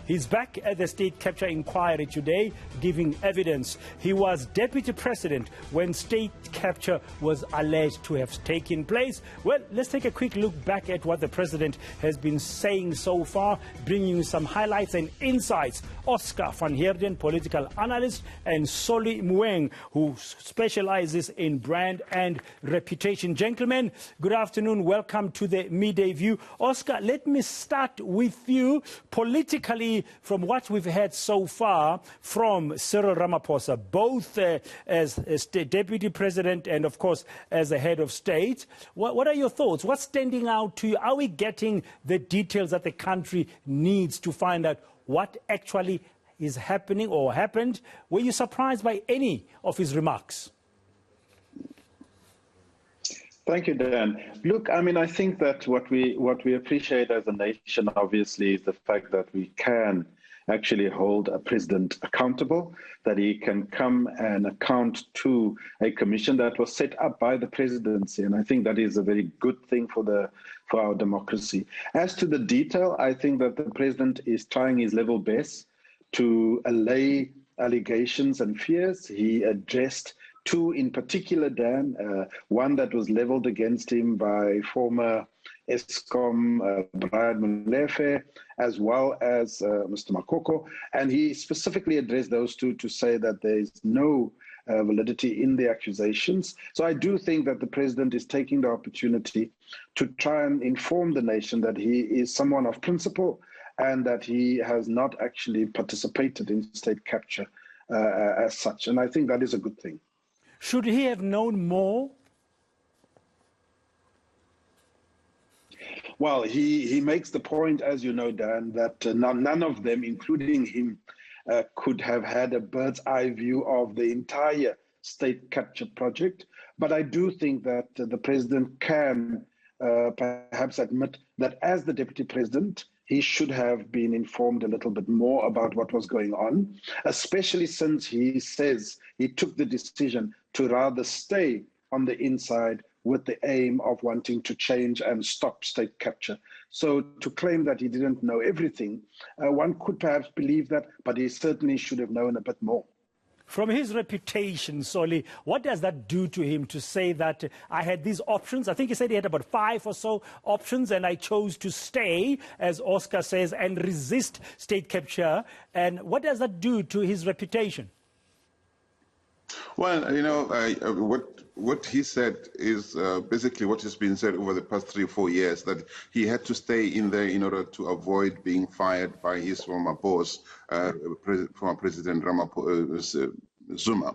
He's back at the state capture inquiry today, giving evidence. He was deputy president when state capture was alleged to have taken place. Well, let's take a quick look back at what the president has been saying so far, bringing you some highlights and insights. Oscar van Heerden, political analyst, and Soli Mueng, who specializes in brand and reputation. Gentlemen, good afternoon. Welcome to the Midday View. Oscar, let me start with you. Politically, from what we've heard so far from Cyril Ramaphosa, both as deputy president and, of course, as the head of state, what are your thoughts? What's standing out to you? Are we getting the details that the country needs to find out what actually is happening or happened? Were you surprised by any of his remarks? Thank you, Dan. Look, I mean, I think that what we appreciate as a nation, obviously, is the fact that we can actually hold a president accountable, that he can come and account to a commission that was set up by the presidency. And I think that is a very good thing for our democracy. As to the detail, I think that the president is trying his level best to allay allegations and fears. He addressed two in particular, Dan, one that was leveled against him by former Eskom Brian Molefe, as well as Mr. Makoko. And he specifically addressed those two to say that there is no validity in the accusations. So I do think that the president is taking the opportunity to try and inform the nation that he is someone of principle and that he has not actually participated in state capture as such. And I think that is a good thing. Should he have known more? Well, he makes the point, as you know, Dan, that none of them, including him, could have had a bird's eye view of the entire state capture project. But I do think that the president can perhaps admit that as the deputy president, he should have been informed a little bit more about what was going on, especially since he says he took the decision to rather stay on the inside with the aim of wanting to change and stop state capture. So to claim that he didn't know everything, one could perhaps believe that, but he certainly should have known a bit more. From his reputation, Soli, what does that do to him to say that I had these options? I think he said he had about 5 or so options and I chose to stay, as Oscar says, and resist state capture. And what does that do to his reputation? Well, you know, what he said is basically what has been said over the past 3 or 4 years, that he had to stay in there in order to avoid being fired by his former boss, former President Ramaphosa, Zuma,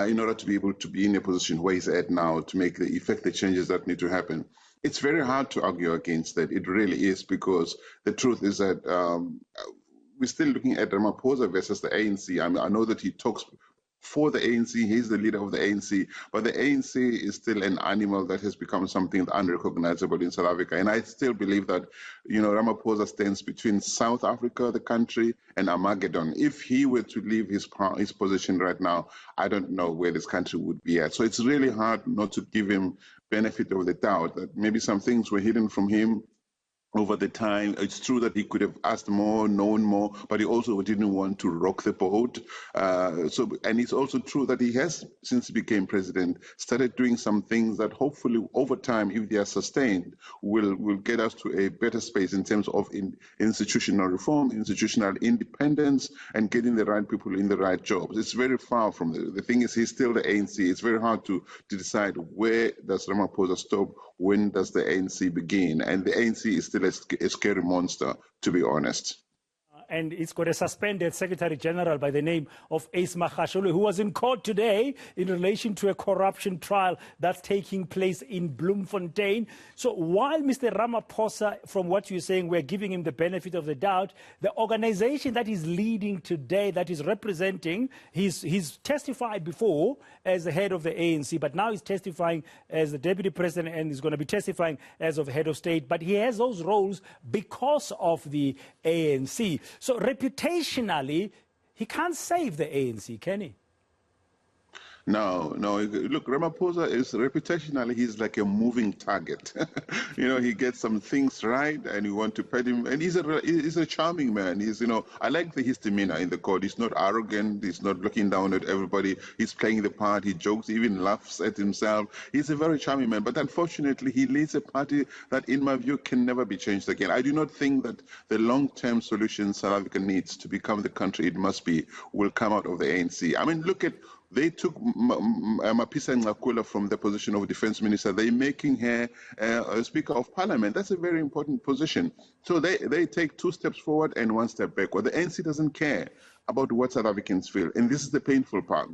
in order to be able to be in a position where he's at now to make the changes that need to happen. It's very hard to argue against that. It really is, because the truth is that we're still looking at Ramaphosa versus the ANC. I mean, I know that he talks for the ANC, he's the leader of the ANC, but the ANC is still an animal that has become something unrecognizable in South Africa. And I still believe that, you know, Ramaphosa stands between South Africa, the country, and Armageddon. If he were to leave his position right now, I don't know where this country would be at. So it's really hard not to give him benefit of the doubt that maybe some things were hidden from him over the time. It's true that he could have asked more, known more, but he also didn't want to rock the boat. And it's also true that he has, since he became president, started doing some things that hopefully over time, if they are sustained, will get us to a better space in terms of institutional reform, institutional independence, and getting the right people in the right jobs. It's very far from the thing is, he's still the ANC. It's very hard to decide where does Ramaphosa stop, when does the ANC begin, and the ANC is still a scary monster, to be honest. And it's got a suspended Secretary General by the name of Ace Magashule, who was in court today in relation to a corruption trial that's taking place in Bloemfontein. So while Mr. Ramaphosa, from what you're saying, we're giving him the benefit of the doubt, the organization that he's leading today, that is representing, he's testified before as the head of the ANC, but now he's testifying as the deputy president and he's going to be testifying as of head of state. But he has those roles because of the ANC. So reputationally, he can't save the ANC, can he? No, no. Look, Ramaphosa is reputationally, he's like a moving target. He gets some things right, and you want to pet him. And he's a charming man. I like his demeanor in the court. He's not arrogant. He's not looking down at everybody. He's playing the part. He jokes, even laughs at himself. He's a very charming man. But unfortunately, he leads a party that, in my view, can never be changed again. I do not think that the long-term solution South Africa needs to become the country it must be will come out of the ANC. I mean, look at. They took Mapisa Ngakula from the position of defense minister. They're making her a speaker of parliament. That's a very important position. So they take 2 steps forward and 1 step backward. The ANC doesn't care about what South Africans feel. And this is the painful part.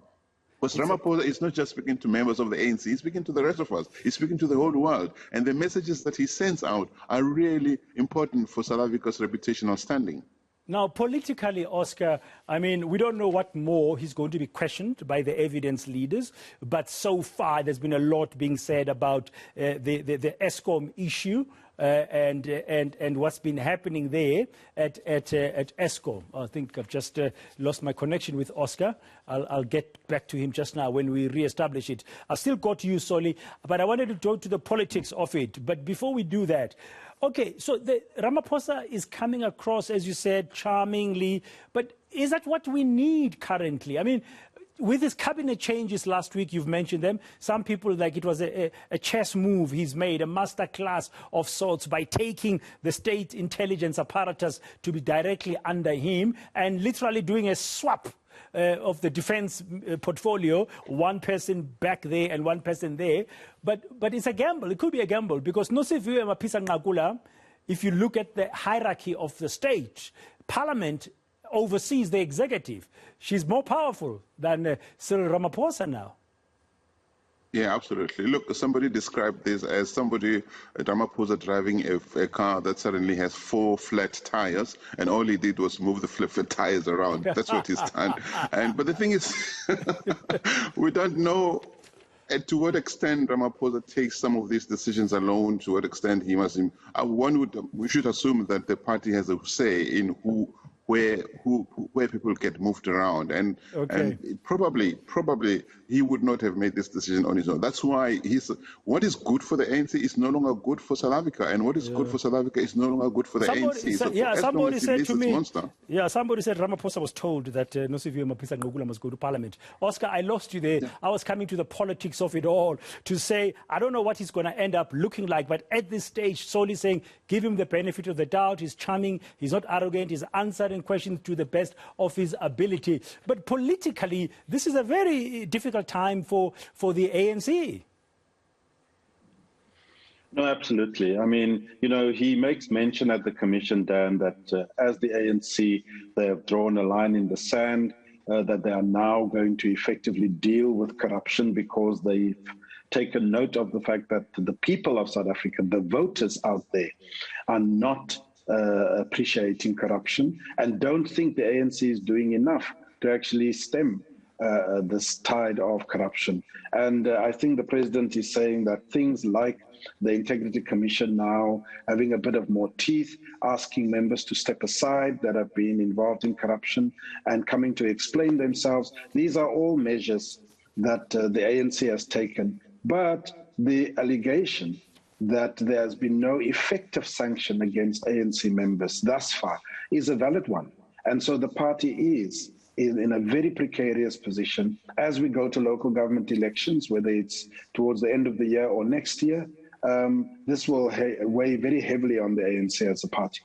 Because Ramaphosa is not just speaking to members of the ANC, he's speaking to the rest of us. He's speaking to the whole world. And the messages that he sends out are really important for South Africa's reputational standing. Now, politically, Oscar, I mean, we don't know what more he's going to be questioned by the evidence leaders, but so far there's been a lot being said about the ESCOM issue and what's been happening there at ESCOM. I think I've just lost my connection with Oscar. I'll get back to him just now when we re-establish it. I've still got you, Solly, but I wanted to go to the politics of it. But before we do that, okay, so Ramaphosa is coming across, as you said, charmingly, but is that what we need currently? I mean, with his cabinet changes last week, you've mentioned them, some people like it was a chess move he's made, a masterclass of sorts by taking the state intelligence apparatus to be directly under him and literally doing a swap of the defense portfolio, one person back there and one person there. But it's a gamble. It could be a gamble because Nosiviwe Mapisa Ngakula, if you look at the hierarchy of the state, Parliament oversees the executive. She's more powerful than Cyril Ramaphosa now. Yeah, absolutely. Look, somebody described this as somebody, Ramaphosa, driving a car that suddenly has 4 flat tires, and all he did was move the flat tires around. That's what he's done. But the thing is, we don't know to what extent Ramaphosa takes some of these decisions alone, to what extent he must. We should assume that the party has a say in where people get moved around, and probably he would not have made this decision on his own. That's why what is good for the ANC is no longer good for South Africa, and what is good for South Africa is no longer good for the ANC. Somebody said to me, somebody said Ramaphosa was told that Nosiviwe Mapisa Ngakula must go to Parliament. Oscar, I lost you there. I was coming to the politics of it all to say I don't know what he's going to end up looking like, but at this stage, solely saying give him the benefit of the doubt. He's charming. He's not arrogant. He's answering questions to the best of his ability. But politically, this is a very difficult time for the ANC. No, absolutely. I mean, he makes mention at the commission, Dan, that as the ANC, they have drawn a line in the sand, that they are now going to effectively deal with corruption because they've taken note of the fact that the people of South Africa, the voters out there, are not appreciating corruption and don't think the ANC is doing enough to actually stem this tide of corruption. And I think the president is saying that things like the Integrity Commission now having a bit of more teeth, asking members to step aside that have been involved in corruption and coming to explain themselves. These are all measures that the ANC has taken. But the allegation that there has been no effective sanction against ANC members thus far is a valid one. And so the party is in a very precarious position as we go to local government elections, whether it's towards the end of the year or next year. This will weigh very heavily on the ANC as a party.